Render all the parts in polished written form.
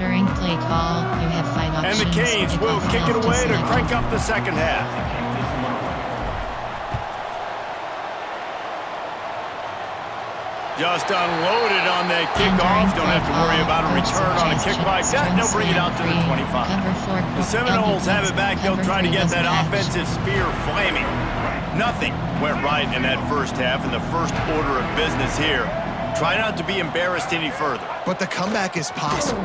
Entering play call, you have 5 options. And the Canes will kick it away to crank up the second half. Just unloaded on that kickoff. Don't have to worry about a return on a kick like that. They'll bring it out to the 25. The Seminoles have it back. They'll try to get that offensive spear flaming. Nothing went right in that first half, and the first order of business here. Try not to be embarrassed any further. But the comeback is possible.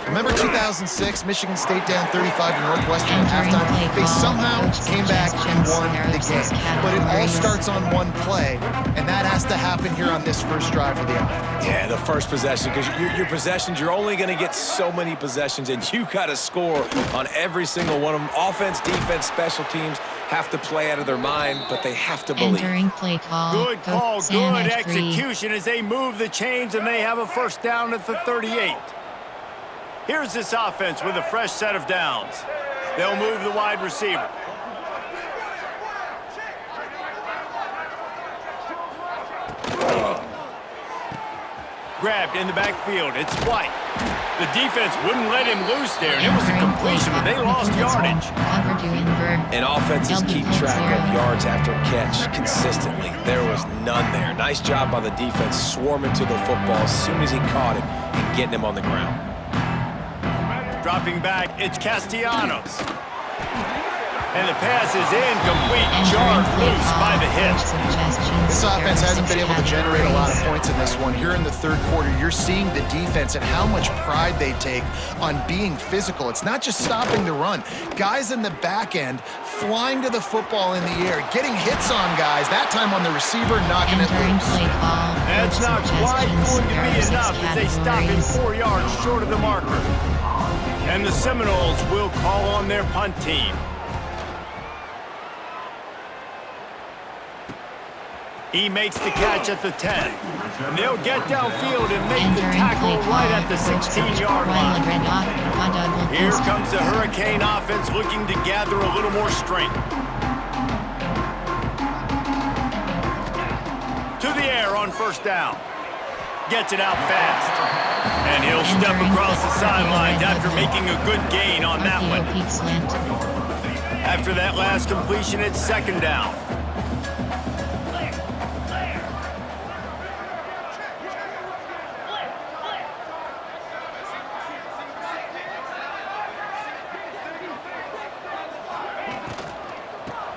Remember 2006, Michigan State down 35 to Northwestern at halftime? They somehow came back and won the game. But it all starts on one play, and that has to happen here on this first drive of the offense. Yeah, the first possession, because your possessions, you're only going to get so many possessions, and you got to score on every single one of them. Offense, defense, special teams have to play out of their mind, but they have to believe. Entering play call. Good call, good execution as they move the chains, and they have a first down at the 38. Here's this offense with a fresh set of downs. They'll move the wide receiver. Grabbed in the backfield. It's White. The defense wouldn't let him loose there, and it was a completion, but they lost yardage. And offenses keep track of yards after catch consistently. There was none there. Nice job by the defense swarming to the football as soon as he caught it and getting him on the ground. Dropping back, it's Castellanos. And the pass is incomplete, jarred loose by the hit. This offense hasn't been able to generate a lot of points in this one. Here in the third quarter, you're seeing the defense and how much pride they take on being physical. It's not just stopping the run. Guys in the back end flying to the football in the air, getting hits on guys, that time on the receiver, knocking it loose. That's not quite going to be enough as they stop him 4 yards short of the marker. And the Seminoles will call on their punt team. He makes the catch at the 10. And they'll get downfield and make the tackle right at the 16-yard line. Here comes the Hurricane offense looking to gather a little more strength. To the air on first down. Gets it out fast. And he'll step across the sidelines after making a good gain on that one. After that last completion, it's second down.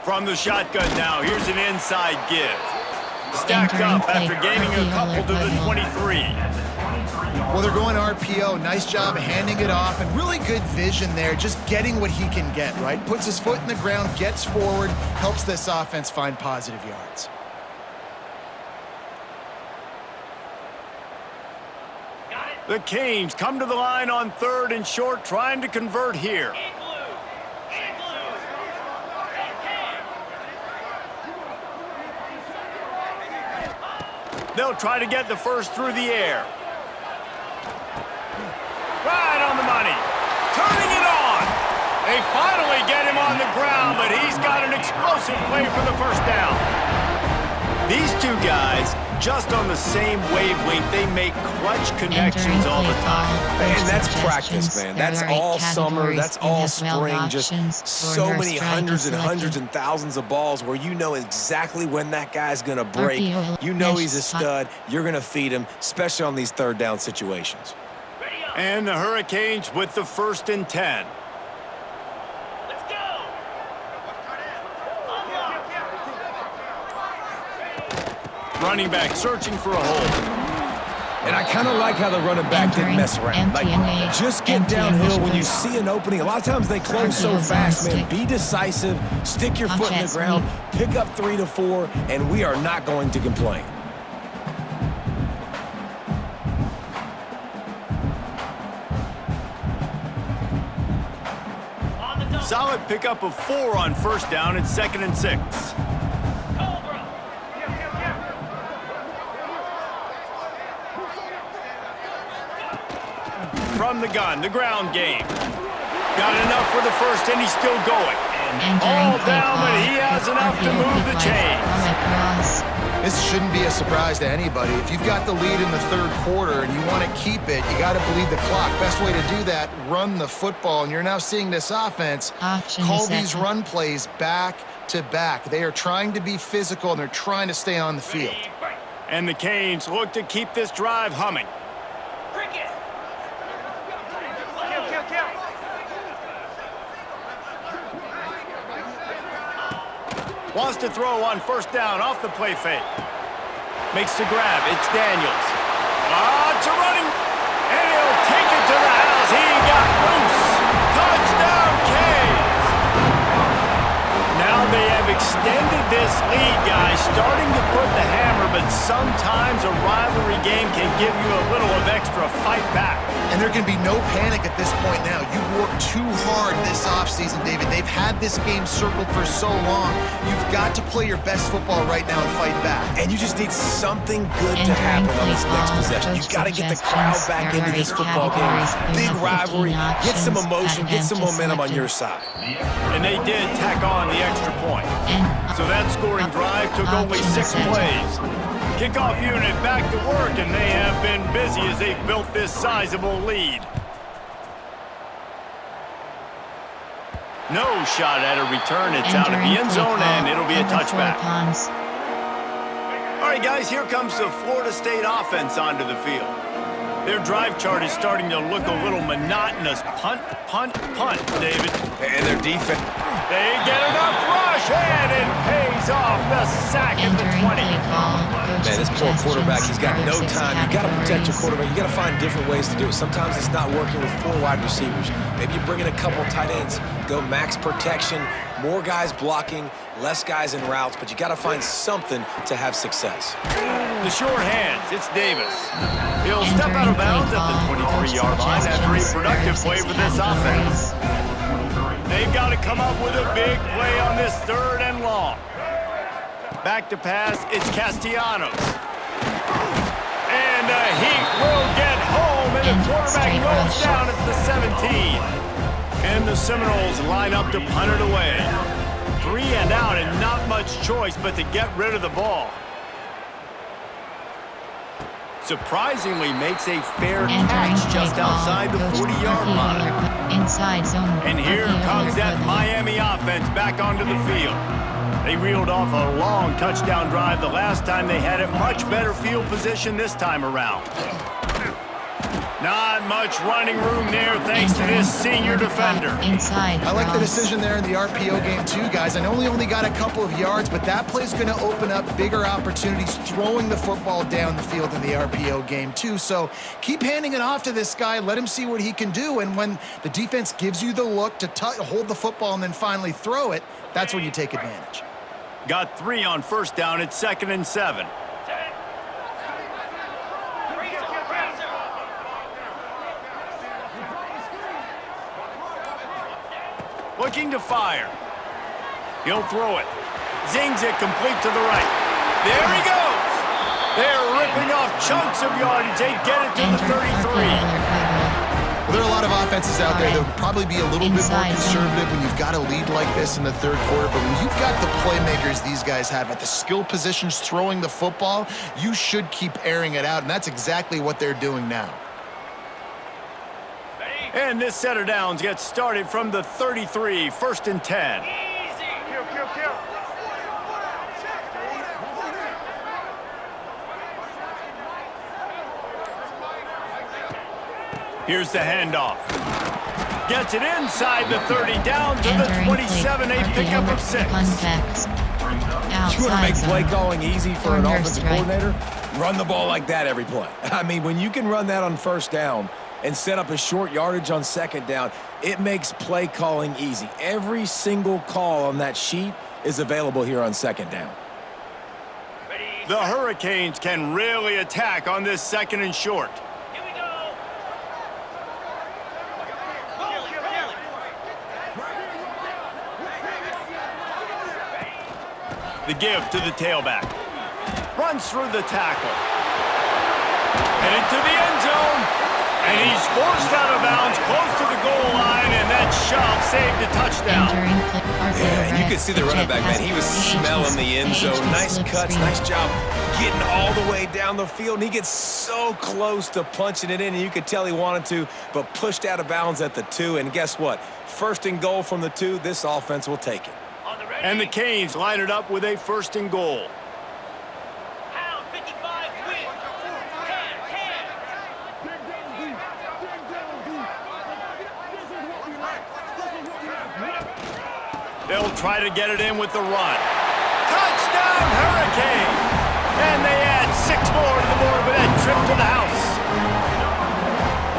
From the shotgun now, here's an inside give. Stacked up after gaining a couple to the 23. Well, they're going RPO. Nice job handing it off, and really good vision there, just getting what he can get, right? Puts his foot in the ground, gets forward, helps this offense find positive yards. The Canes come to the line on third and short, trying to convert here. They'll try to get the first through the air. Right on the money. Turning it on. They finally get him on the ground, but he's got an explosive play for the first down. These two guys, just on the same wavelength, they make clutch connections all the time. And that's practice, man. That's all summer. That's all spring. Just so many hundreds and hundreds and thousands of balls where you know exactly when that guy's going to break. You know he's a stud. You're going to feed him, especially on these third down situations. And the Hurricanes with the 1st and 10. Running back searching for a hole. And I kind of like how the running back didn't mess around. Like, just get downhill when you see an opening. A lot of times they close so fast, man. Be decisive, stick your foot in the ground, pick up 3 to 4, and we are not going to complain. Solid pickup of 4 on first down. It's 2nd and 6. From the gun, the ground game. Got enough for the first, and he's still going. All down, but he has enough to move the chains. This shouldn't be a surprise to anybody. If you've got the lead in the third quarter and you want to keep it, you got to bleed the clock. Best way to do that, run the football. And you're now seeing this offense call these run plays back to back. They are trying to be physical, and they're trying to stay on the field. And the Canes look to keep this drive humming. Wants to throw on first down off the play fake. Makes the grab. It's Daniels. It's a running. And he'll take it to the house. He got loose. Touchdown, Canes. Now they have extended this lead, guys. Starting to put the hammer, but sometimes a rivalry game can give you a little of extra fight back. And there can be no panic at this point now. You've worked too hard this offseason, David. They've had this game circled for so long. You've got to play your best football right now and fight back. And you just need something good to happen on this next possession. You've got to get the crowd back into this football game. Big rivalry. Get some emotion. Get some momentum on your side. And they did tack on the extra point. So that scoring drive took only 6 plays. Kickoff unit back to work, and they have been busy as they've built this sizable lead. No shot at a return. It's out of the end zone, and it'll be a touchback. All right, guys, here comes the Florida State offense onto the field. Their drive chart is starting to look a little monotonous. Punt, punt, punt, David. And their defense. They get enough rush, and it pays off the sack at the 20. Man, this poor quarterback, he's got no time. You got to protect your quarterback. You got to find different ways to do it. Sometimes it's not working with 4 wide receivers. Maybe you bring in a couple tight ends, go max protection, more guys blocking, less guys in routes, but you got to find something to have success. The sure hands, it's Davis. He'll step out of bounds at the 23-yard line after a productive play for this offense. They've got to come up with a big play on this 3rd and long. Back to pass, it's Castellanos. And the Heat will get home, and the quarterback goes down at the 17. And the Seminoles line up to punt it away. 3 and out, and not much choice but to get rid of the ball. Surprisingly makes a fair catch just outside the 40-yard line. Inside zone. And here comes that Miami offense back onto the field. They reeled off a long touchdown drive the last time they had it. Much better field position this time around. Not much running room there thanks to this senior defender. I like the decision there in the RPO game too, guys. I know he only got a couple of yards, but that play's going to open up bigger opportunities throwing the football down the field in the RPO game too. So keep handing it off to this guy. Let him see what he can do. And when the defense gives you the look to hold the football and then finally throw it, that's when you take advantage. Got 3 on first down. It's 2nd and 7. Looking to fire. He'll throw it. Zings it complete to the right. There he goes. They're ripping off chunks of yardage. They get it to the 33. Well, there are a lot of offenses out there that would probably be a little bit more conservative when you've got a lead like this in the 3rd quarter. But when you've got the playmakers these guys have at the skill positions throwing the football, you should keep airing it out. And that's exactly what they're doing now. And this set of downs gets started from the 33, 1st and 10. Here's the handoff. Gets it inside the 30, down to the 27, a pickup of 6. You want to make play calling easy for an offensive coordinator? Run the ball like that every play. I mean, when you can run that on first down and set up a short yardage on 2nd down, it makes play calling easy. Every single call on that sheet is available here on 2nd down. The Hurricanes can really attack on this 2nd and short. Here we go. The give to the tailback. Runs through the tackle. And into the end zone. And he's forced out of bounds close to the goal line, and that shove saved a touchdown. Yeah, and you could see the running back, man. He was smelling the end zone. Nice cuts, nice job getting all the way down the field. And he gets so close to punching it in, and you could tell he wanted to, but pushed out of bounds at the 2. And guess what? First and goal from the 2. This offense will take it. And the Canes line it up with a first and goal. They'll try to get it in with the run. Touchdown, Hurricane! And they add 6 more to the board with that trip to the house.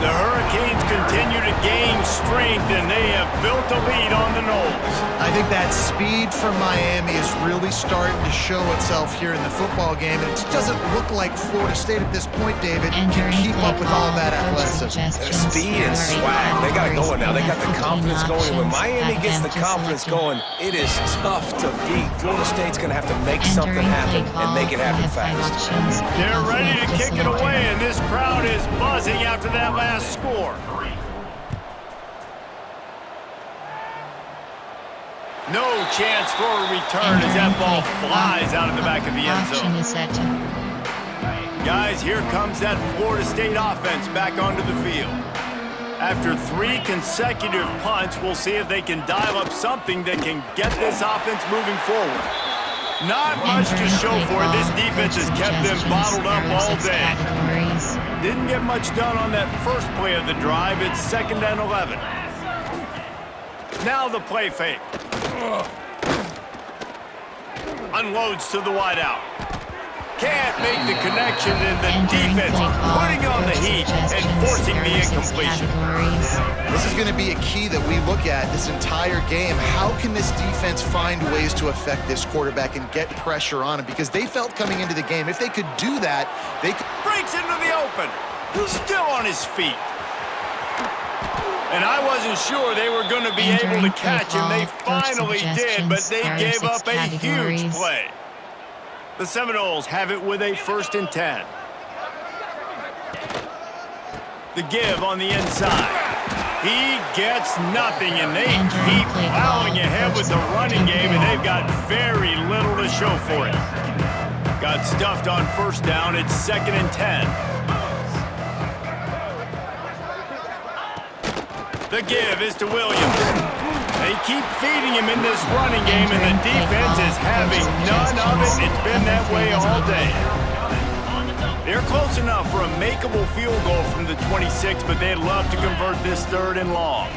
The Hurricanes continue to gain strength, and they have built a lead on the Noles. I think that speed from Miami is really starting to show itself here in the football game, and it just doesn't look like Florida State at this point, David, can keep up with all that athleticism. Speed and swag, they got it going now. They got the confidence going. And when Miami gets the confidence going, it is tough to beat. Florida State's going to have to make something happen and make it happen fast. They're ready to kick it away, and this crowd is buzzing after that last score. No chance for a return as that ball flies out of the back of the end zone. Guys, here comes that Florida State offense back onto the field. After 3 consecutive punts, we'll see if they can dial up something that can get this offense moving forward. Not much to show for it. This defense has kept them bottled up all day. Didn't get much done on that first play of the drive. It's 2nd and 11. Now the play fake. Unloads to the wideout. Can't make the connection, and the defense putting on the heat and forcing the incompletion. This is going to be a key that we look at this entire game. How can this defense find ways to affect this quarterback and get pressure on him? Because they felt coming into the game, if they could do that, they could... Breaks into the open. Still on his feet. And I wasn't sure they were going to be able to catch him. They finally did, but they gave up a huge play. The Seminoles have it with a 1st and 10. The give on the inside. He gets nothing, and they keep plowing ahead with the running game, and they've got very little to show for it. Got stuffed on 1st down. It's 2nd and 10. The give is to Williams. They keep feeding him in this running game, and the defense is having none of it. It's been that way all day. They're close enough for a makeable field goal from the 26, but they'd love to convert this 3rd and long.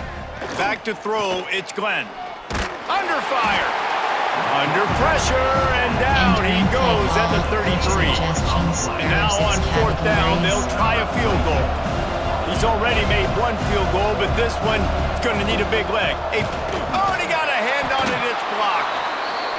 Back to throw, it's Glenn. Under fire. Under pressure, and down he goes at the 33. And now on 4th down, they'll try a field goal. He's already made 1 field goal, but this one is going to need a big leg. He already got a hand on it, it's blocked.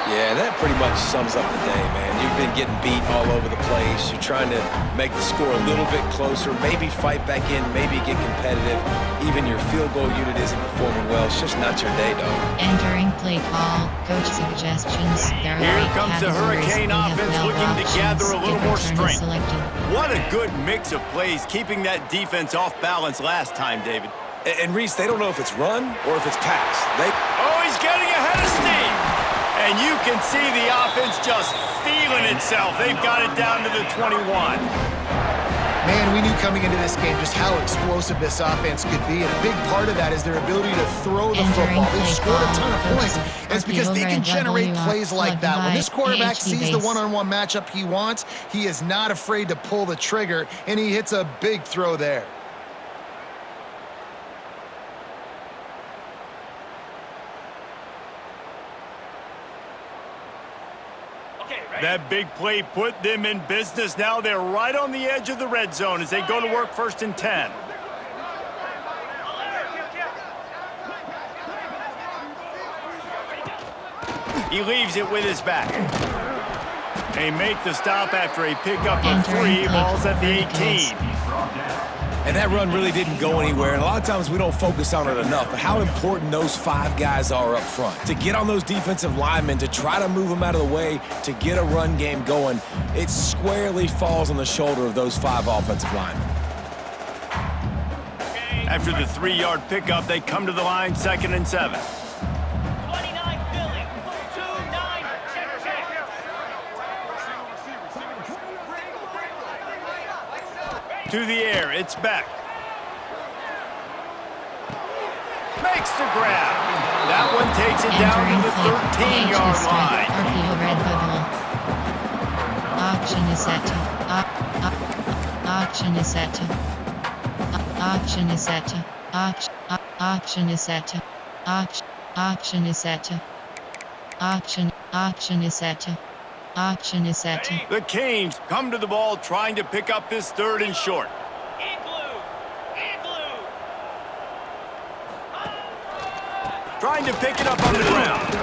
Yeah, that pretty much sums up the day, man. You've been getting beat all over the place. You're trying to make the score a little bit closer, maybe fight back in, maybe get competitive. Even your field goal unit isn't performing well. It's just not your day, dog. Entering play call, coach suggestions. Here comes the Hurricane offense looking to gather a little more strength. What a good mix of plays, keeping that defense off balance last time, David. And Reese, they don't know if it's run or if it's pass. Oh, he's getting ahead of steam. And you can see the offense just feeling itself. They've got it down to the 21. Man, we knew coming into this game just how explosive this offense could be, and a big part of that is their ability to throw the football. They've scored a ton of points, and it's because they can generate plays like that. When this quarterback sees the one-on-one matchup he wants, he is not afraid to pull the trigger, and he hits a big throw there. That big play put them in business. Now they're right on the edge of the red zone as they go to work 1st and 10. He leaves it with his back. They make the stop after a pickup of 3. Ball's at the 18. And that run really didn't go anywhere. And a lot of times we don't focus on it enough, but how important those 5 guys are up front. To get on those defensive linemen, to try to move them out of the way, to get a run game going, it squarely falls on the shoulder of those 5 offensive linemen. After the 3-yard pickup, they come to the line, 2nd and 7. 29 Philly, 2-9, check. To the air, it's Beck. Makes the grab. That one takes it down to the 13-yard line. RPO red bubble. Auction is set to. Auction is set to. Auction is set to. Auction is set to. Auction is set to. Auction is set to. Auction is set to. The Canes come to the ball trying to pick up this 3rd and short. Trying to pick it up on the ground.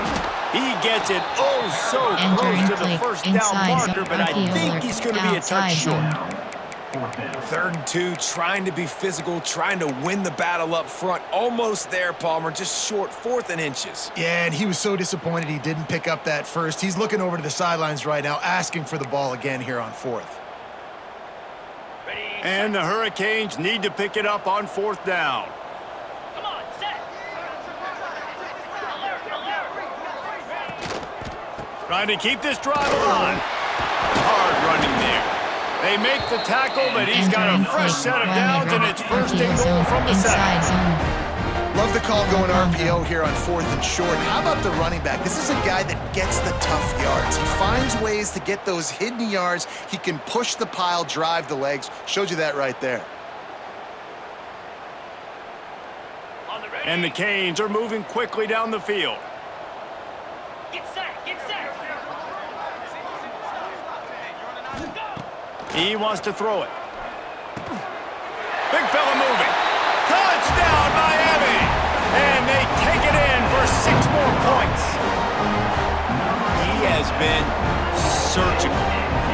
He gets it so close to the first down marker, but I think he's going to be a touch short. 3rd and 2, trying to be physical, trying to win the battle up front. Almost there, Palmer, just short, 4th and inches. Yeah, and he was so disappointed he didn't pick up that first. He's looking over to the sidelines right now, asking for the ball again here on 4th. And the Hurricanes need to pick it up on 4th down. Come on, set. Trying to keep this drive alive. Hard running there. They make the tackle, but he's got a fresh set of downs, and it's 1st and goal from the 7. Love the call going RPO here on 4th and short. How about the running back? This is a guy that gets the tough yards. He finds ways to get those hidden yards. He can push the pile, drive the legs. Showed you that right there. And the Canes are moving quickly down the field. Get set, get set. He wants to throw it. Big fella moving. Touchdown, Miami! And they take it in for 6 more points. He has been surgical.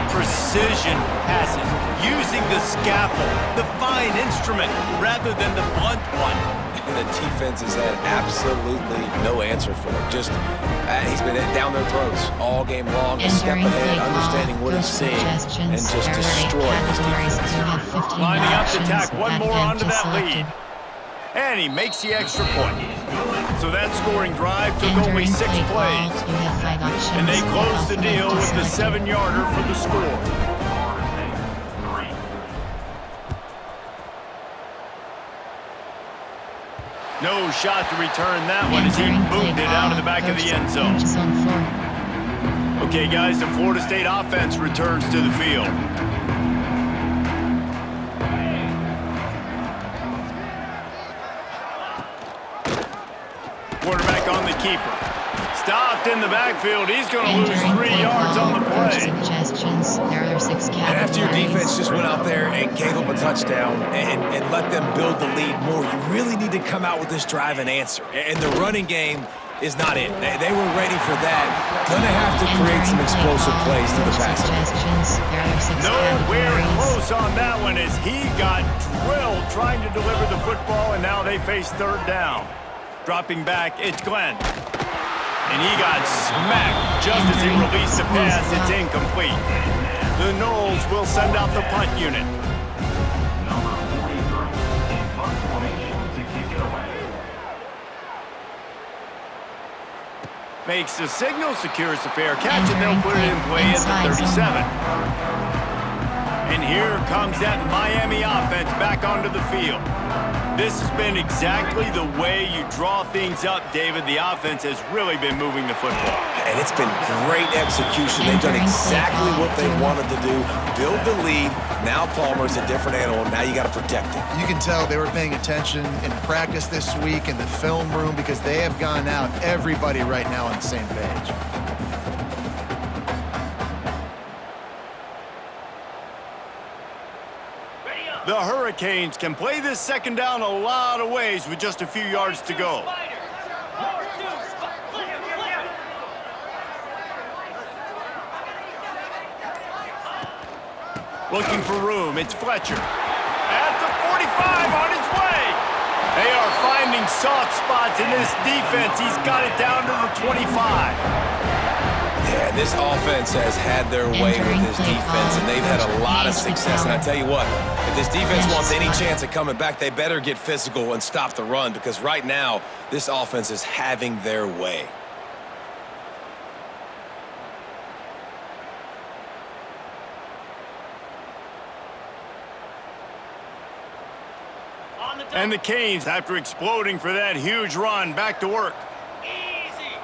Precision passes, using the scalpel, the fine instrument, rather than the blunt one. And the defense has had absolutely no answer for it. Just, he's been down their throats all game long, a step ahead, understanding what he's seeing, and just destroying his defense. Lining up to tack one more onto that lead. And he makes the extra point. So that scoring drive took only 6 plays. And they close the deal with the 7-yarder for the score. No shot to return that one as he boomed it out of the back of the end zone. Okay, guys, the Florida State offense returns to the field. Quarterback on the keeper. Stopped in the backfield. He's going to lose 3 yards on the play. And after your defense just went out there and gave up a touchdown and let them build the lead more, you really need to come out with this drive and answer. And the running game is not it. They were ready for that. Gonna have to create some explosive plays to the passing. Nowhere close on that one as he got drilled trying to deliver the football, and now they face 3rd down. Dropping back, it's Glenn. And he got smacked just as he released the pass. It's incomplete. The Knowles will send out the punt unit. Makes the signal, secures the fair catch, and they'll put it in play at the 37. And here comes that Miami offense back onto the field. This has been exactly the way you draw things up, David. The offense has really been moving the football. And it's been great execution. They've done exactly what they wanted to do. Build the lead. Now Palmer's a different animal. Now you got to protect it. You can tell they were paying attention in practice this week in the film room because they have gone out, everybody right now on the same page. The Hurricanes can play this 2nd down a lot of ways with just a few yards to go. Looking for room, it's Fletcher. At the 45 on his way. They are finding soft spots in this defense. He's got it down to the 25. Yeah, this offense has had their way with this defense, and they've had a lot of success. And I tell you what, if this defense wants any chance at coming back, they better get physical and stop the run, because right now, this offense is having their way. And the Canes, after exploding for that huge run, back to work. Easy.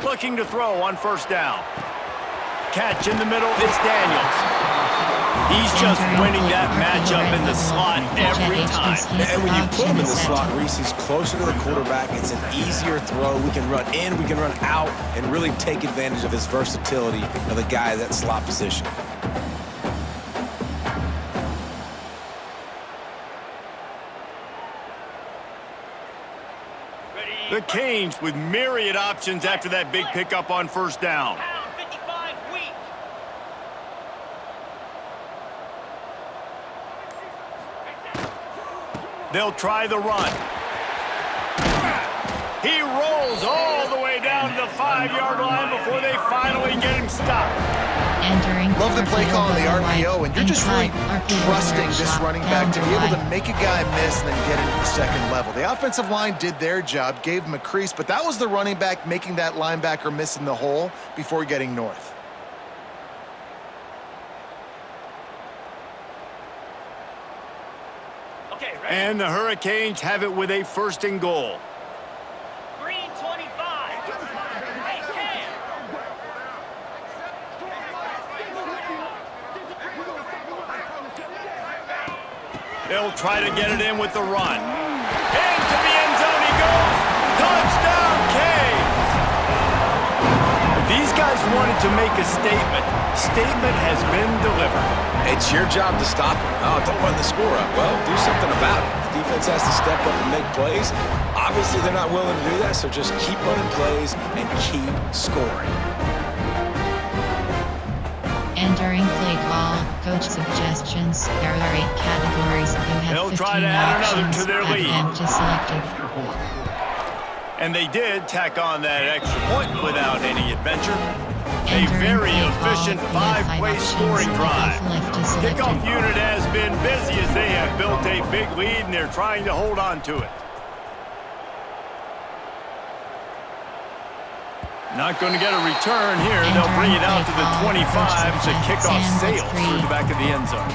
Looking to throw on first down. Catch in the middle, it's Daniels. He's just winning that matchup in the slot every time. And when you put him in the slot, Reese, he's closer to the quarterback. It's an easier throw. We can run in, we can run out, and really take advantage of his versatility of the guy in that slot position. The Canes with myriad options after that big pickup on first down. Pound 55 weak. They'll try the run. He rolls all the way down to the 5-yard line before they finally get him stopped. Love the play call on the RPO, and you're just really trusting this running back to be able to make a guy miss and then get into the second level. The offensive line did their job, gave him a crease, but that was the running back making that linebacker miss in the hole before getting north. Okay, ready? And the Hurricanes have it with a 1st and goal. Green 25. Hey, Cam. They'll try to get it in with the run. Into the end zone he goes. Touchdown, Canes! If these guys wanted to make a statement has been delivered. It's your job to stop him. Oh, don't run the score up. Well, do something about it. The defense has to step up and make plays. Obviously, they're not willing to do that, so just keep running plays and keep scoring. Entering play call, coach suggestions. There are 8 categories. You have They'll 15 try to add another options. to their Have lead. empty selected. And they did tack on that extra point without any adventure. A Entering very play call, efficient you have 5 5-play options. scoring You drive. have left to selected. Kickoff unit has been busy as they have built a big lead and they're trying to hold on to it. Not going to get a return here. They'll bring it out to the 25 as the kickoff sails through the back of the end zone.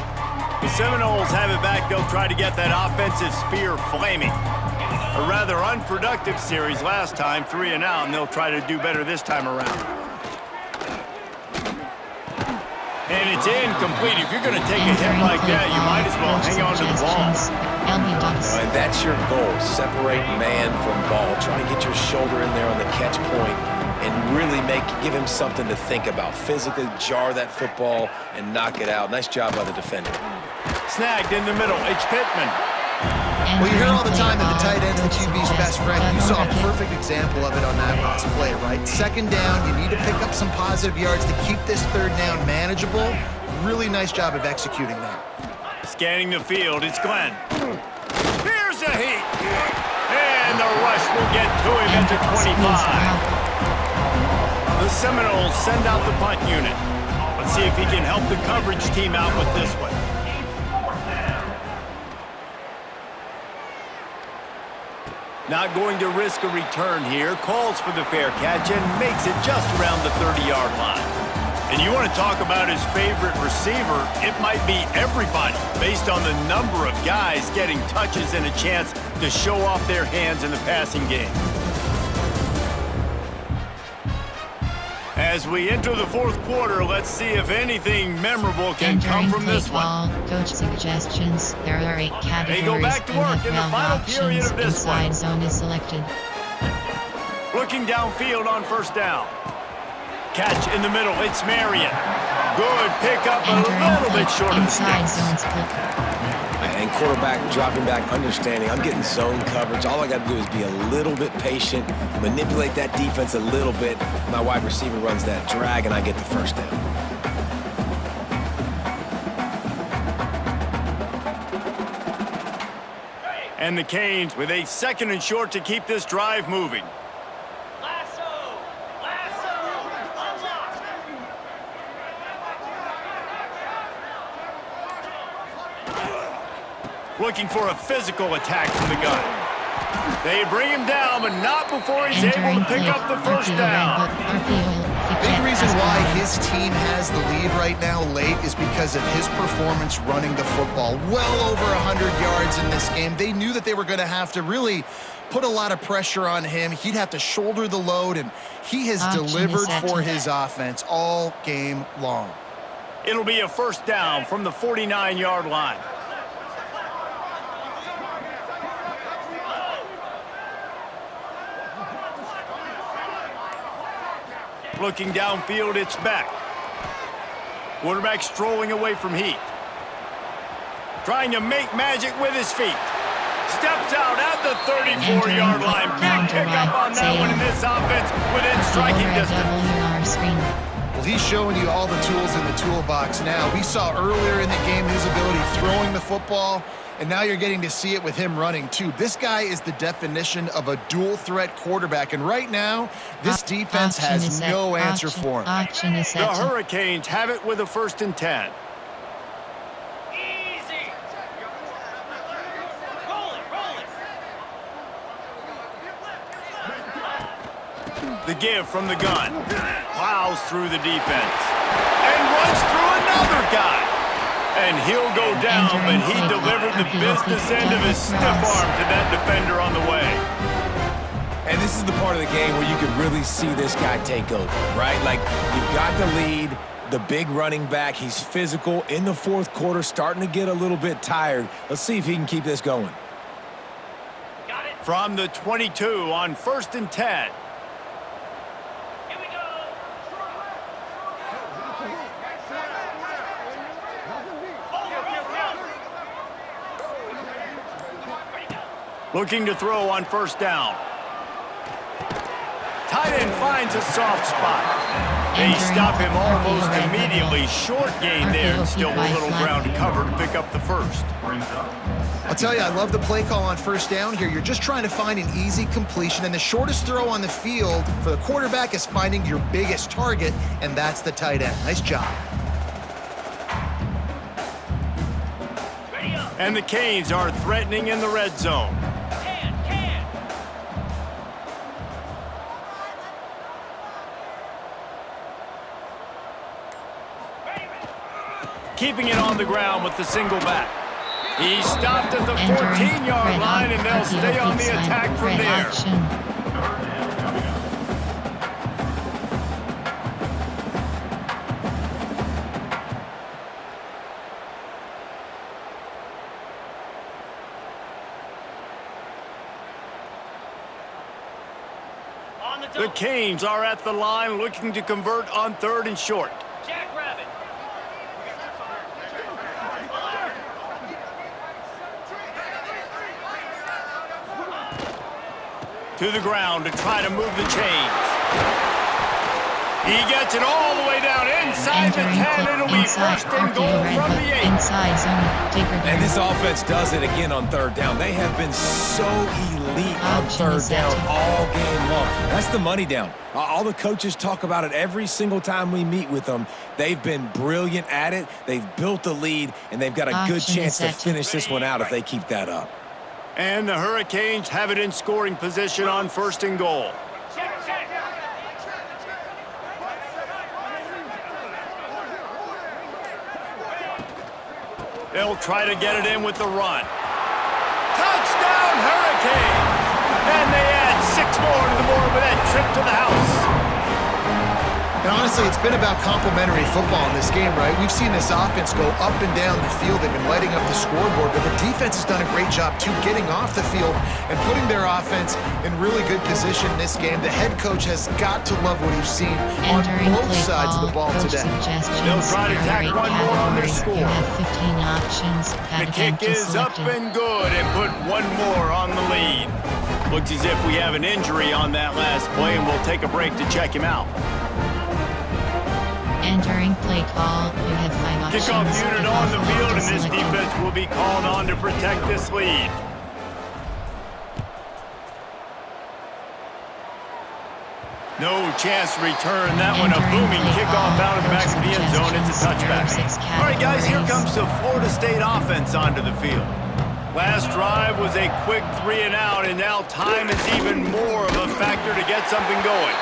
The Seminoles have it back. They'll try to get that offensive spear flaming. A rather unproductive series last time, 3 and out, and they'll try to do better this time around. And it's incomplete. If you're going to take a hit like that, you might as well hang on to the ball. And that's your goal. Separate man from ball. Try to get your shoulder in there on the catch point and really give him something to think about. Physically jar that football and knock it out. Nice job by the defender. Snagged in the middle. It's Pittman. Well, you hear all the time that the tight end's the QB's best friend. You saw a perfect example of it on that last play, right? 2nd down, you need to pick up some positive yards to keep this 3rd down manageable. Really nice job of executing that. Scanning the field, it's Glenn. Here's a heat. And the rush will get to him at the 25. The Seminoles send out the punt unit. Let's see if he can help the coverage team out with this one. Not going to risk a return here. Calls for the fair catch and makes it just around the 30-yard line. And you want to talk about his favorite receiver, it might be everybody based on the number of guys getting touches and a chance to show off their hands in the passing game. As we enter the 4th quarter, let's see if anything memorable can come from this one. Coach suggestions. There are 8 categories. They go back to You work have in the 12 final options. period of this Inside one. zone is selected. Looking downfield on first down. Catch in the middle. It's Marion. Good pickup, but a little bit short of the inside sticks. zone split. And quarterback dropping back, understanding I'm getting zone coverage. All I got to do is be a little bit patient, manipulate that defense a little bit. My wide receiver runs that drag, and I get the 1st down. And the Canes with a 2nd and short to keep this drive moving. Lasso! Lasso! Unlock! Looking for a physical attack from the gun. They bring him down, but not before he's able to pick up the first down. Big reason why his team has the lead right now late is because of his performance running the football. Well over 100 yards in this game. They knew that they were going to have to really put a lot of pressure on him. He'd have to shoulder the load, and he has delivered for his offense all game long. It'll be a first down from the 49-yard line. Looking downfield, it's Beck. Quarterback strolling away from Heat. Trying to make magic with his feet. Steps out at the 34-yard line. Big pickup on that one in this offense within striking distance. Well, he's showing you all the tools in the toolbox now. We saw earlier in the game his ability throwing the football, and now you're getting to see it with him running too. This guy is the definition of a dual-threat quarterback, and right now, this defense has no answer for him. The Hurricanes have it with a 1st and 10. Easy! Roll it, roll it! The give from the gun. Plows through the defense. And runs through another guy. And he'll go down, but he delivered the business end of his stiff arm to that defender on the way. And this is the part of the game where you could really see this guy take over, right? Like, you've got the lead, the big running back. He's physical in the 4th quarter, starting to get a little bit tired. Let's see if he can keep this going. Got it! From the 22 on 1st and 10. Here we go! Looking to throw on 1st down. Tight end finds a soft spot. They stop him almost immediately. Short gain there, and still a little ground to cover to pick up the 1st. I'll tell you, I love the play call on 1st down here. You're just trying to find an easy completion, and the shortest throw on the field for the quarterback is finding your biggest target, and that's the tight end. Nice job. Ready up! And the Canes are threatening in the red zone. Can! Ready, ready! Keeping it on the ground with the single back. He stopped at the 14-yard line, and they'll stay on the attack from there. On the The double. Canes are at the line looking to convert on 3rd and short. Jackrabbit. To the ground to try to move the chains. He gets it all the way down inside the 10. It'll be 1st and goal from the 8. And this offense does it again on 3rd down. They have been so elite on 3rd down all game long. That's the money down. All the coaches talk about it every single time we meet with them. They've been brilliant at it. They've built the lead, and they've got a good chance to finish this one out if they keep that up. And the Hurricanes have it in scoring position on 1st and goal. Check! They'll try to get it in with the run. Touchdown, Hurricanes! And they add 6 more to the board with that trip to the house. And honestly, it's been about complementary football in this game, right? We've seen this offense go up and down the field. They've been lighting up the scoreboard, but the defense has done a great job, too, getting off the field and putting their offense in really good position in this game. The head coach has got to love what he's seen on both sides of the ball today. They'll try to tack one more on their score. The kick is up and good and put one more on the lead. Looks as if we have an injury on that last play, and we'll take a break to check him out. Entering play call, you have 5 options. Kickoff unit on the field, and this defense will be called on to protect this lead. No chance to return that one. A booming kickoff out of the back of the end zone. It's a touchback. All right, guys, here comes the Florida State offense onto the field. Last drive was a quick 3 and out, and now time is even more of a factor to get something going.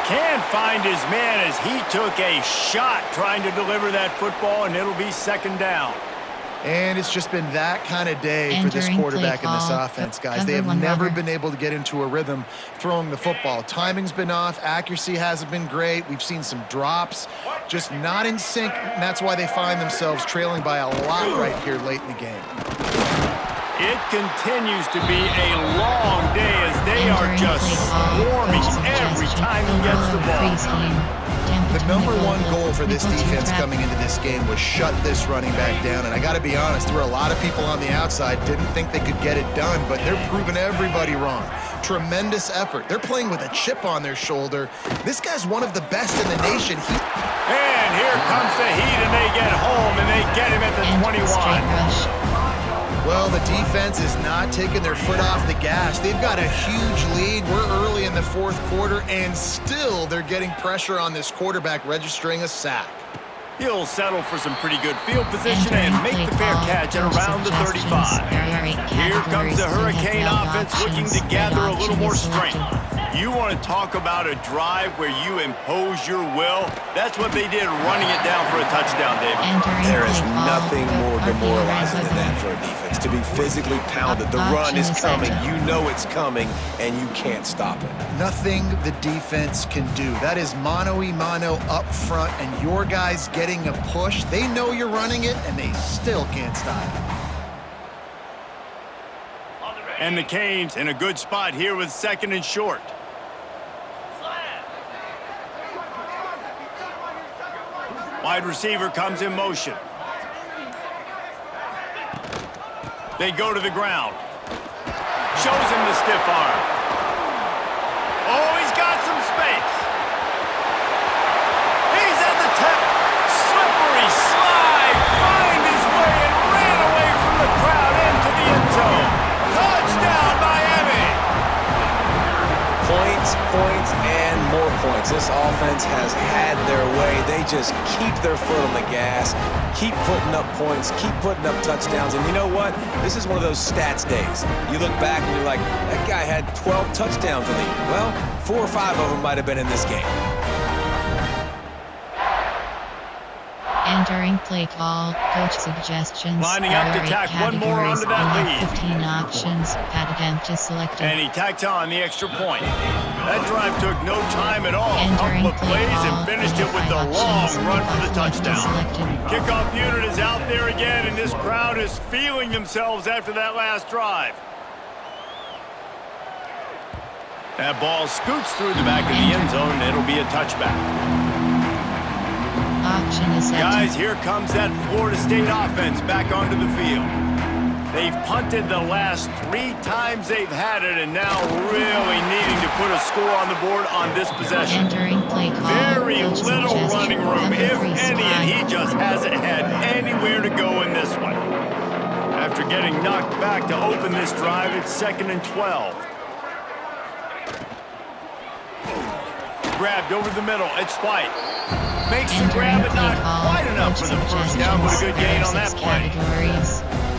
Can't find his man as he took a shot trying to deliver that football, and it'll be second down. And it's just been that kind of day for this quarterback and this offense, guys. They have never been able to get into a rhythm throwing the football. Timing's been off. Accuracy hasn't been great. We've seen some drops, just not in sync, and that's why they find themselves trailing by a lot right here late in the game. It continues to be a long day as they are just swarming every time he gets the ball. The number one goal for this defense coming into this game was shut this running back down. And I got to be honest, there were a lot of people on the outside didn't think they could get it done, but they're proving everybody wrong. Tremendous effort. They're playing with a chip on their shoulder. This guy's one of the best in the nation. And here comes the heat, and they get home, and they get him at the 21. Well, the defense is not taking their foot off the gas. They've got a huge lead. We're early in the fourth quarter, and still they're getting pressure on this quarterback, registering a sack. He'll settle for some pretty good field position and make the fair catch at around the 35. Here comes the Hurricane offense looking to gather a little more strength. You want to talk about a drive where you impose your will? That's what they did, running it down for a touchdown, David. There is nothing more demoralizing than that for a defense. To be physically pounded, the run is coming, you know it's coming, and you can't stop it. Nothing the defense can do. That is mano-a-mano up front, and your guys getting a push. They know you're running it, and they still can't stop it. And the Canes in a good spot here with second and short. Wide receiver comes in motion. They go to the ground. Shows him the stiff arm. Oh, he's got some space. He's at the tip. Slippery slide. Find his way and ran away from the crowd into the end zone. Touchdown, Miami. Points, points, and more points. This offense has had their way. They just keep their foot on the gas, keep putting up points, keep putting up touchdowns. And you know what? This is one of those stats days. You look back and you're like, that guy had 12 touchdowns in the year. Well, 4 or 5 of them might have been in this game. Entering play call, coach suggestions. Lining up to tack one more onto that lead. 15 options, pad attempt is selected. And he tacked on the extra point. That drive took no time at all. Entering Couple of play plays call, and finished it with the long run for the touchdown. Kickoff unit is out there again, and this crowd is feeling themselves after that last drive. That ball scoots through the back of the end zone, and it'll be a touchback. Guys, here comes that Florida State offense back onto the field. They've punted the last 3 times they've had it, and now really needing to put a score on the board on this possession. Very little running room, if any, and he just hasn't had anywhere to go in this one. After getting knocked back to open this drive, it's 2nd and 12. Grabbed over the middle, it's White. Makes the grab, but not quite enough for the first down, but a good gain on that play.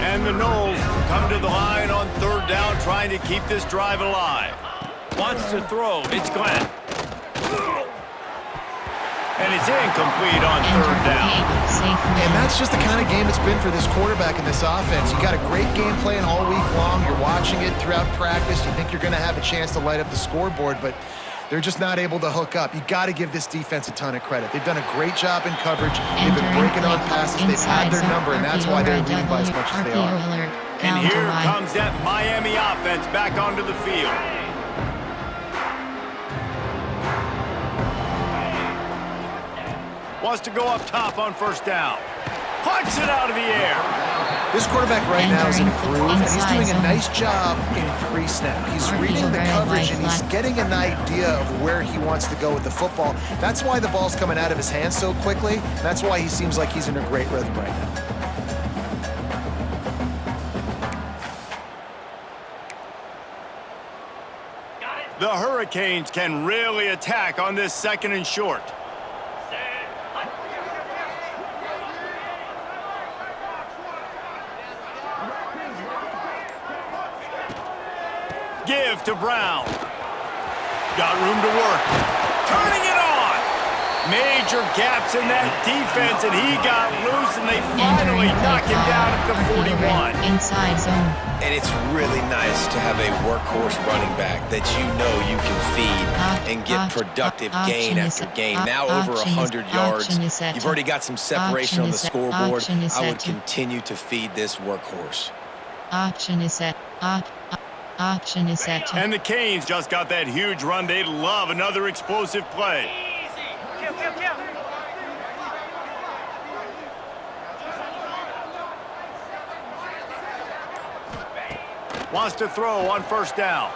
And the Noles come to the line on 3rd down, trying to keep this drive alive. Wants to throw, it's Glenn. And it's incomplete on 3rd down. And that's just the kind of game it's been for this quarterback and this offense. You got a great game plan all week long. You're watching it throughout practice. You think you're going to have a chance to light up the scoreboard, but they're just not able to hook up. You got to give this defense a ton of credit. They've done a great job in coverage. They've been breaking on passes. They've had their number, and that's why they're leading by as much as they are. And here comes that Miami offense back onto the field. Wants to go up top on 1st down. Punts it out of the air. This quarterback right now is in a groove, and he's doing a nice job in pre-snap. He's reading the coverage, and he's getting an idea of where he wants to go with the football. That's why the ball's coming out of his hands so quickly. That's why he seems like he's in a great rhythm right now. The Hurricanes can really attack on this 2nd and short. Give to Brown. Got room to work. Turning it on. Major gaps in that defense, and he got loose, and they finally knock him down at the 41. Inside zone. And it's really nice to have a workhorse running back that you know you can feed and get productive gain after gain. Now over 100 yards. You've already got some separation on the scoreboard. I would continue to feed this workhorse. Auction is set. Auction is set. And the Canes just got that huge run. They love another explosive play. Easy. Kill. Wants to throw on 1st down.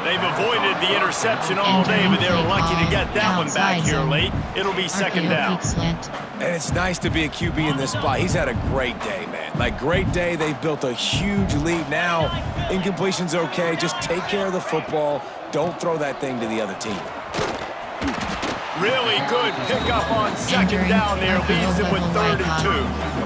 They've avoided the interception all day, but they're lucky to get that one back here late. It'll be 2nd down. And it's nice to be a QB in this spot. He's had a great day, man. Like, great day. They've built a huge lead. Now, incompletion's okay. Just take care of the football. Don't throw that thing to the other team. Really good pickup on 2nd down there. Leaves them with 3rd and 2.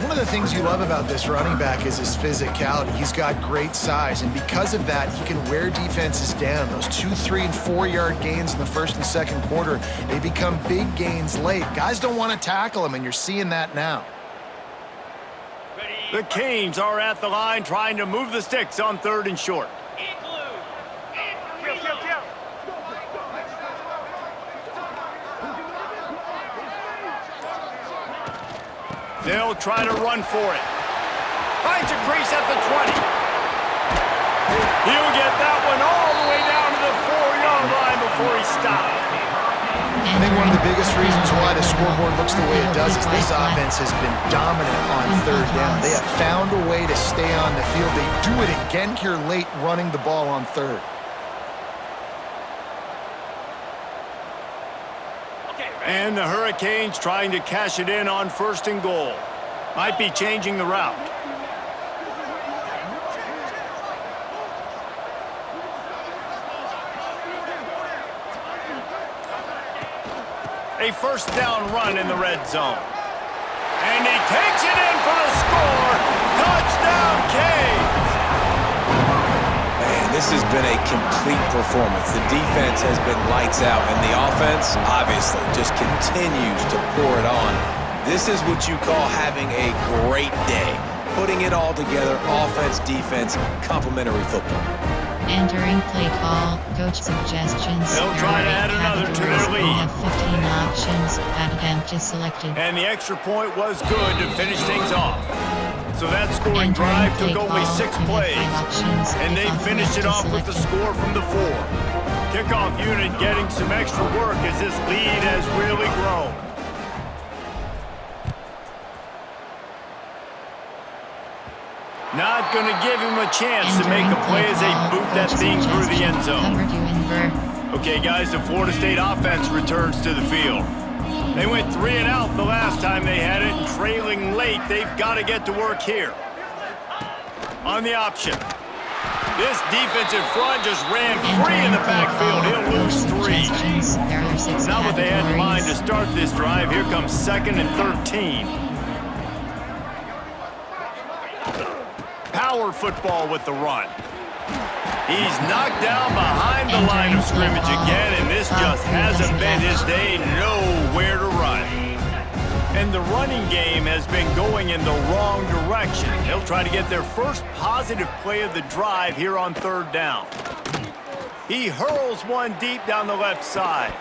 One of the things you love about this running back is his physicality. He's got great size, and because of that, he can wear defenses down. Those 2, 3, and 4-yard gains in the 1st and 2nd quarter, they become big gains late. Guys don't want to tackle him, and you're seeing that now. The Canes are at the line trying to move the sticks on 3rd and short. They'll try to run for it. Finds a crease at the 20. He'll get that one all the way down to the 4-yard line before he stopped. I think one of the biggest reasons why the scoreboard looks the way it does is this offense has been dominant on 3rd down. They have found a way to stay on the field. They do it again here late, running the ball on 3rd. And the Hurricanes trying to cash it in on 1st and goal. Might be changing the route. A 1st down run in the red zone. And he takes it in for the score. Touchdown, Canes! Man, this has been a complete performance. The defense has been lights out, and the offense, obviously, just continues to pour it on. This is what you call having a great day. Putting it all together, offense, defense, complementary football. Entering play call, coach suggestions. They'll try to add another to their lead. We have 15 options, add empty selected. And the extra point was good to finish things off. So that scoring drive took only 6 plays. And they finished it off with the score from the 4. Kickoff unit getting some extra work as this lead has really grown. Not going to give him a chance to make a play as they boot that thing through the end zone. Okay, guys, the Florida State offense returns to the field. They went 3 and out the last time they had it, and trailing late, they've got to get to work here. On the option. This defensive front just ran free in the backfield. He'll lose 3. Not what they had in mind to start this drive. Here comes 2nd and 13. Power football with the run. He's knocked down behind the line of scrimmage again, and this just hasn't been his day. Nowhere to run. And the running game has been going in the wrong direction. They'll try to get their first positive play of the drive here on 3rd down. He hurls one deep down the left side.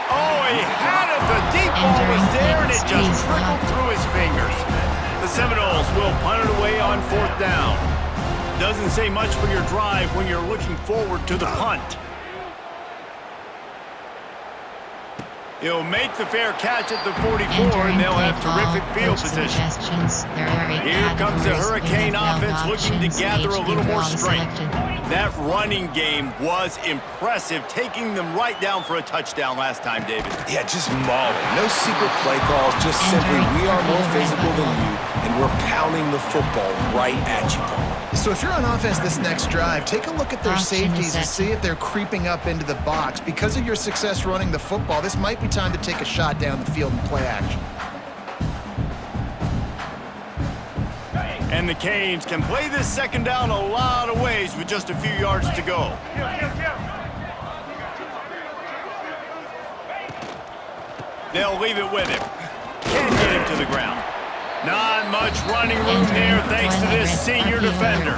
Oh, he had it. The deep ball was there, and it just trickled through his fingers. The Seminoles will punt it away on 4th down. Doesn't say much for your drive when you're looking forward to the punt. He'll make the fair catch at the 44, and they'll have terrific field position. Here comes the Hurricane offense looking to gather a little more strength. That running game was impressive, taking them right down for a touchdown last time, David. Yeah, just mauling. No secret play calls, just simply we are more physical than you, and we're pounding the football right at you, Paul. So if you're on offense this next drive, take a look at their safeties and see if they're creeping up into the box. Because of your success running the football, this might be time to take a shot down the field and play action. And the Canes can play this second down a lot of ways with just a few yards to go. They'll leave it with him. Can't get him to the ground. Not much running room there thanks to this senior defender.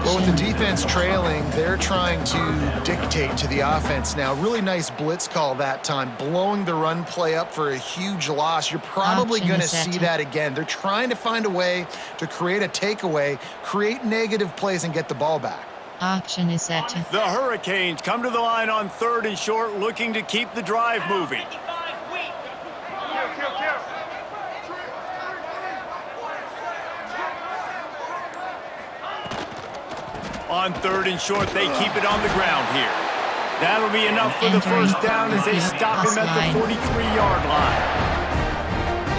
Well, with the defense trailing, they're trying to dictate to the offense now. Really nice blitz call that time, blowing the run play up for a huge loss. You're probably going to see that again. They're trying to find a way to create a takeaway, create negative plays, and get the ball back. Auction is set. The Hurricanes come to the line on 3rd and short, looking to keep the drive moving. On 3rd and short, they keep it on the ground here. That'll be enough for the first down as they stop him at the 43-yard line.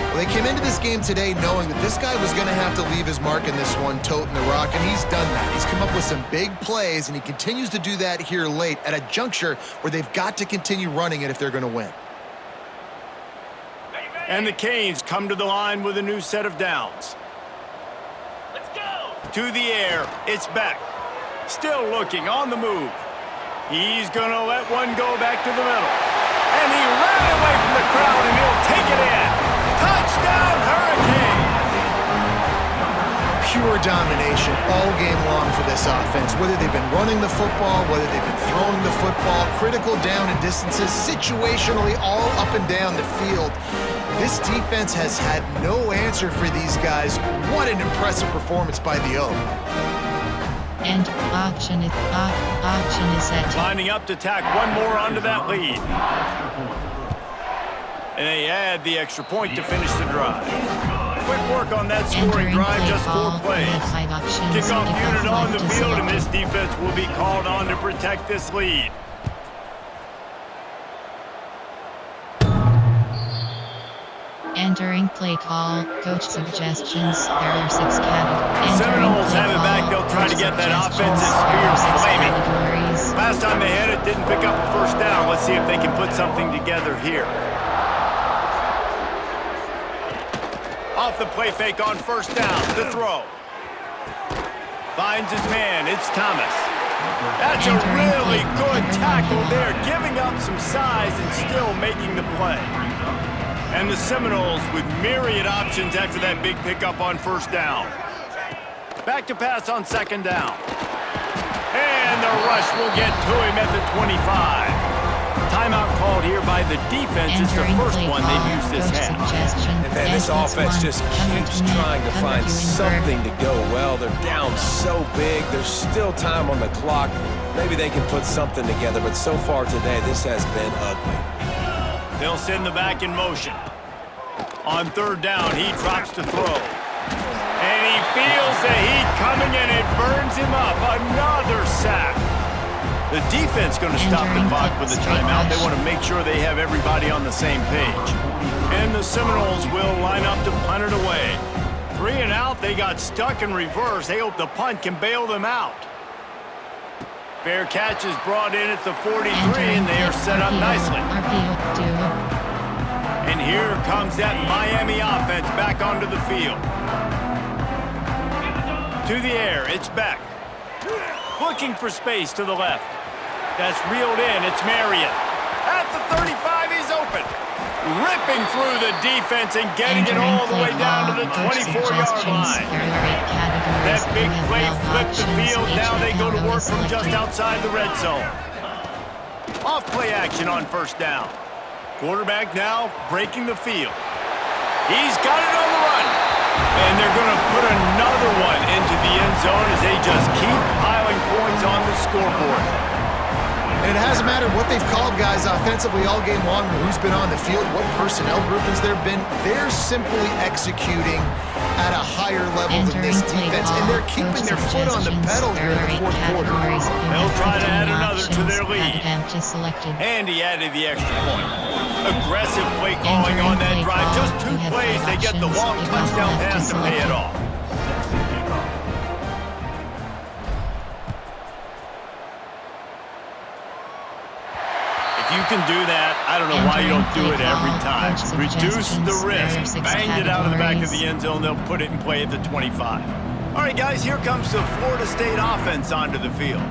Well, they came into this game today knowing that this guy was going to have to leave his mark in this one, toting the rock, and he's done that. He's come up with some big plays, and he continues to do that here late at a juncture where they've got to continue running it if they're going to win. And the Canes come to the line with a new set of downs. Let's go! To the air, it's back. Still looking, on the move. He's going to let one go back to the middle. And he ran away from the crowd, and he'll take it in. Touchdown, Hurricanes! Pure domination all game long for this offense. Whether they've been running the football, whether they've been throwing the football, critical down and distances, situationally all up and down the field. This defense has had no answer for these guys. What an impressive performance by the O. And auction is set. Lining up to tack one more onto that lead. And they add the extra point to finish the drive. Quick work on that scoring drive, just 4 plays. Kickoff unit on the field, and this defense will be called on to protect this lead. Entering play call, coach suggestions, there are 6 categories. Seminoles have it back, they'll try to get that offensive spear flaming. Last time they had it, didn't pick up a first down. Let's see if they can put something together here. Off the play fake on first down, the throw. Finds his man, it's Thomas. That's a really good tackle there, giving up some size and still making the play. And the Seminoles with myriad options after that big pickup on first down. Back to pass on second down. And the rush will get to him at the 25. Timeout called here by the defense. It's the first one they've used this half. And man, this offense just keeps trying to find something to go well. They're down so big. There's still time on the clock. Maybe they can put something together, but so far today, this has been ugly. They'll send the back in motion. On third down, he drops to throw. And he feels the heat coming, and it burns him up. Another sack. The defense going to stop the clock with a timeout. They want to make sure they have everybody on the same page. And the Seminoles will line up to punt it away. 3 and out, they got stuck in reverse. They hope the punt can bail them out. Fair catch is brought in at the 43, and they are set up nicely. And here comes that Miami offense back onto the field. To the air, it's Beck. Looking for space to the left. That's reeled in, it's Marion. At the 35, he's open. Ripping through the defense and getting it all the way down to the 24-yard line. That big play flipped the field. Now they go to work from just outside the red zone. Off play action on first down. Quarterback now breaking the field. He's got it on the run. And they're going to put another one into the end zone as they just keep piling points on the scoreboard. And it hasn't mattered what they've called guys offensively all game long, or who's been on the field, what personnel groupings there have been. They're simply executing at a higher level than this defense, and they're keeping their foot on the pedal here in the fourth quarter. They'll try to add another to their lead. And he added the extra point. Aggressive play calling on that drive. Just 2 plays, they get the long touchdown pass to pay it off. If you can do that, I don't know why you don't do it every time. Reduce the risk. Banged it out of the back of the end zone. They'll put it in play at the 25. All right, guys, here comes the Florida State offense onto the field.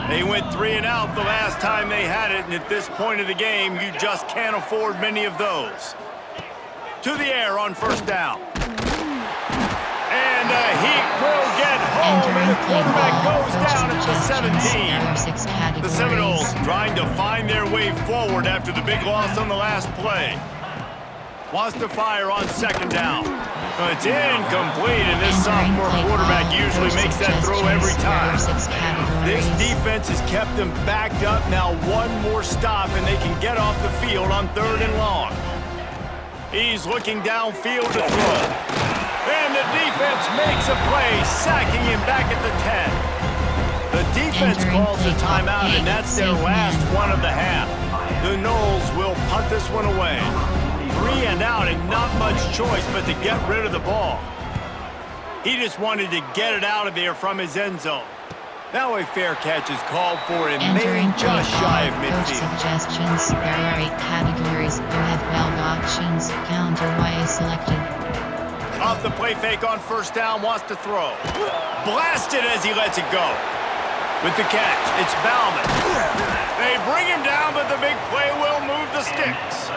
They went 3 and out the last time they had it, and at this point of the game, you just can't afford many of those. To the air on first down. And the Heat will get home, and the quarterback goes down at the 17. The Seminoles trying to find their way forward after the big loss on the last play. Wants to fire on second down. It's incomplete, and this sophomore quarterback usually makes that throw every time. This defense has kept them backed up. Now one more stop, and they can get off the field on 3rd and long. He's looking downfield to throw. And the defense makes a play, sacking him back at the 10. The defense calls a timeout, and that's their last one of the half. The Noles will punt this one away. 3 and out, and not much choice but to get rid of the ball. He just wanted to get it out of there from his end zone. Now a fair catch is called for and made just shy of midfield. Suggestions. There are 8 categories. You have 12 options. Counter Y is selected. Off the play fake on first down, wants to throw. Blasted as he lets it go. With the catch, it's Bauman. They bring him down, but the big play will move the sticks.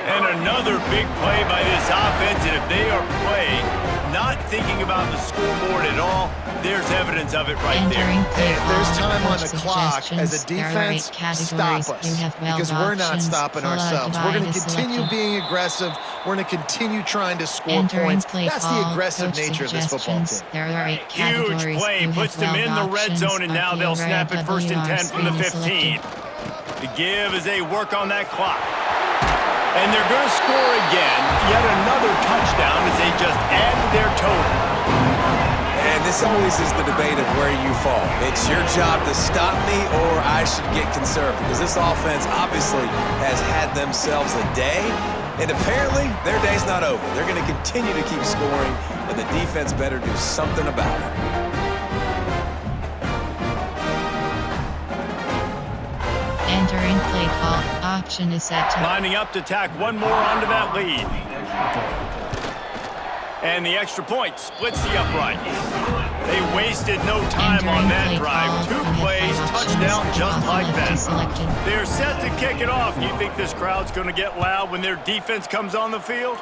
And another big play by this offense, and if they are playing, not thinking about the scoreboard at all, there's evidence of it right there. Hey, if there's time on the clock, as a defense, stop us. Because we're not stopping ourselves. We're going to continue being aggressive. We're going to continue trying to score points. That's the aggressive nature of this football team. Huge play puts them in the red zone, and now they'll snap it 1st and 10 from the 15. The give as they work on that clock. And they're going to score again. Yet another touchdown as they just add to their total. And this always is the debate of where you fall. It's your job to stop me, or I should get conserved, because this offense obviously has had themselves a day, and apparently their day's not over. They're going to continue to keep scoring, and the defense better do something about it. Entering play call. Option is set to... Lining up to tack one more onto that lead. And the extra point splits the uprights. They wasted no time on that drive. 2 plays, touchdown just like that. They're set to kick it off. You think this crowd's going to get loud when their defense comes on the field?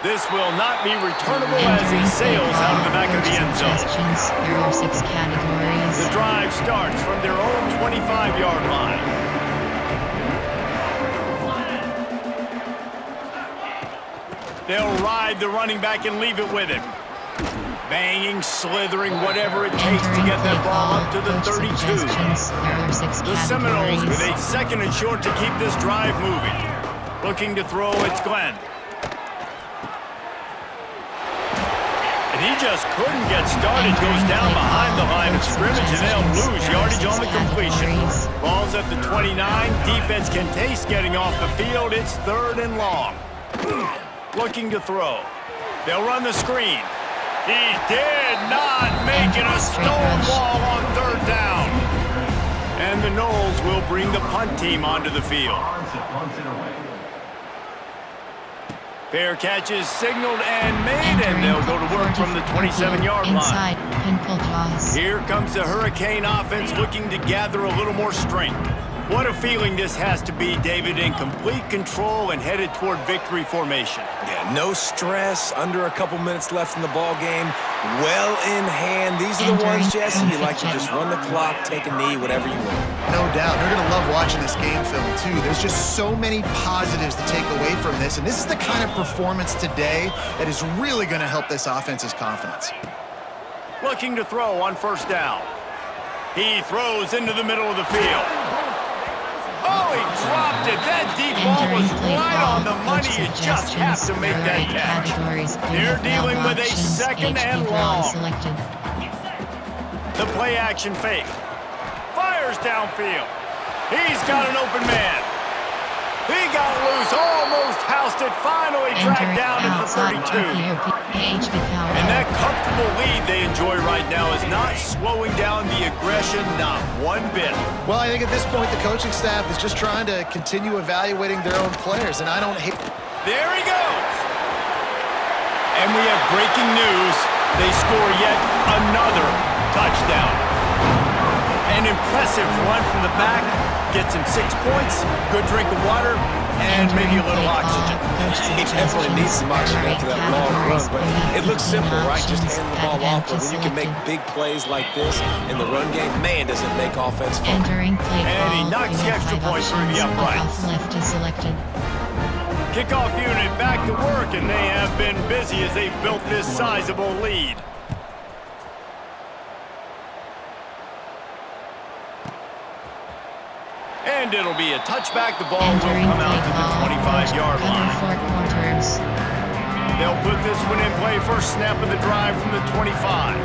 This will not be returnable as he sails out of the back of the end zone. There are 6 categories. The drive starts from their own 25-yard line. They'll ride the running back and leave it with him. Banging, slithering, whatever it takes to get that ball up to the 32. The Seminoles with a 2nd and short to keep this drive moving. Looking to throw, it's Glenn. He just couldn't get started. Goes down behind the line of scrimmage, and they'll lose yardage on the completion. Ball's at the 29. Defense can taste getting off the field. It's 3rd and long. Looking to throw. They'll run the screen. He did not make it. A stone wall on 3rd down. And the Noles will bring the punt team onto the field. Fair catch is signaled and made, and they'll go to work from the 27-yard line. Here comes the Hurricane offense looking to gather a little more strength. What a feeling this has to be, David, in complete control and headed toward victory formation. Yeah, no stress, under a couple minutes left in the ball game, well in hand. These are the ones, Jesse, you like to just run the clock, take a knee, whatever you want. No doubt. They're going to love watching this game film, too. There's just so many positives to take away from this, and this is the kind of performance today that is really going to help this offense's confidence. Looking to throw on first down. He throws into the middle of the field. Oh, he dropped it. That deep ball was right on the money. You just have to make that catch. They're dealing with a second and long. The play action fake. Fires downfield. He's got an open man. He got loose, almost housed it, finally dragged down at the 32. And that comfortable lead they enjoy right now is not slowing down the aggression, not one bit. Well, I think at this point the coaching staff is just trying to continue evaluating their own players, and I don't hate... There he goes! And we have breaking news. They score yet another touchdown. An impressive run from the back. Gets him 6 points, good drink of water, and maybe a little oxygen. He definitely needs some oxygen after that long run, but it looks simple, right? Just hand the ball off, but when you can make big plays like this in the run game, man, does it make offense fun. And he knocks the extra point through the uprights. Kickoff unit back to work, and they have been busy as they've built this sizable lead. And it'll be a touchback. The ball will come out to the 25-yard line. They'll put this one in play. First snap of the drive from the 25.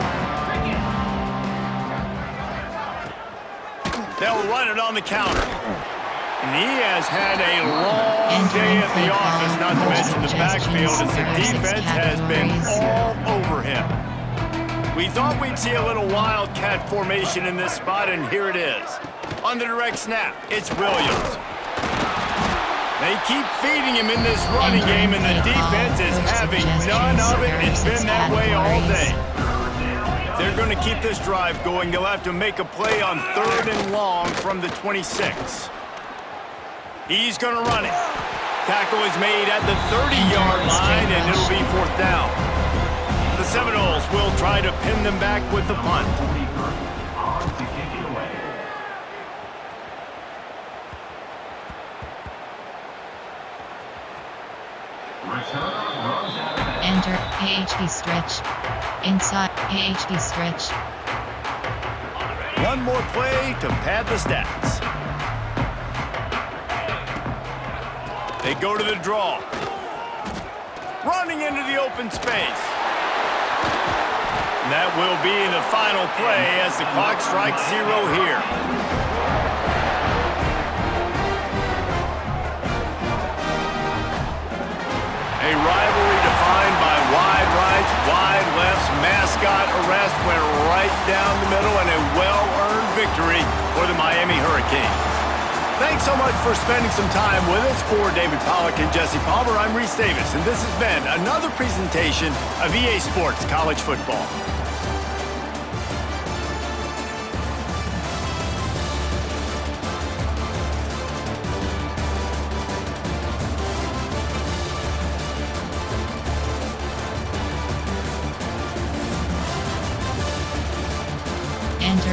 They'll run it on the counter. And he has had a long day at the office, not to mention the backfield, as the defense has been all over him. We thought we'd see a little wildcat formation in this spot, and here it is. On the direct snap, it's Williams. They keep feeding him in this running game, and the defense is having none of it. It's been that way all day. If they're going to keep this drive going, they'll have to make a play on 3rd and long from the 26. He's going to run it. Tackle is made at the 30-yard line, and it'll be 4th down. The Seminoles will try to pin them back with the punt. Enter AHP stretch. Inside AHP stretch. One more play to pad the stats. They go to the draw. Running into the open space. That will be the final play as the clock strikes 0 here. A rivalry defined by wide rights, wide lefts, mascot arrest went right down the middle, and a well-earned victory for the Miami Hurricanes. Thanks so much for spending some time with us. For David Pollack and Jesse Palmer, I'm Reese Davis, and this has been another presentation of EA Sports College Football.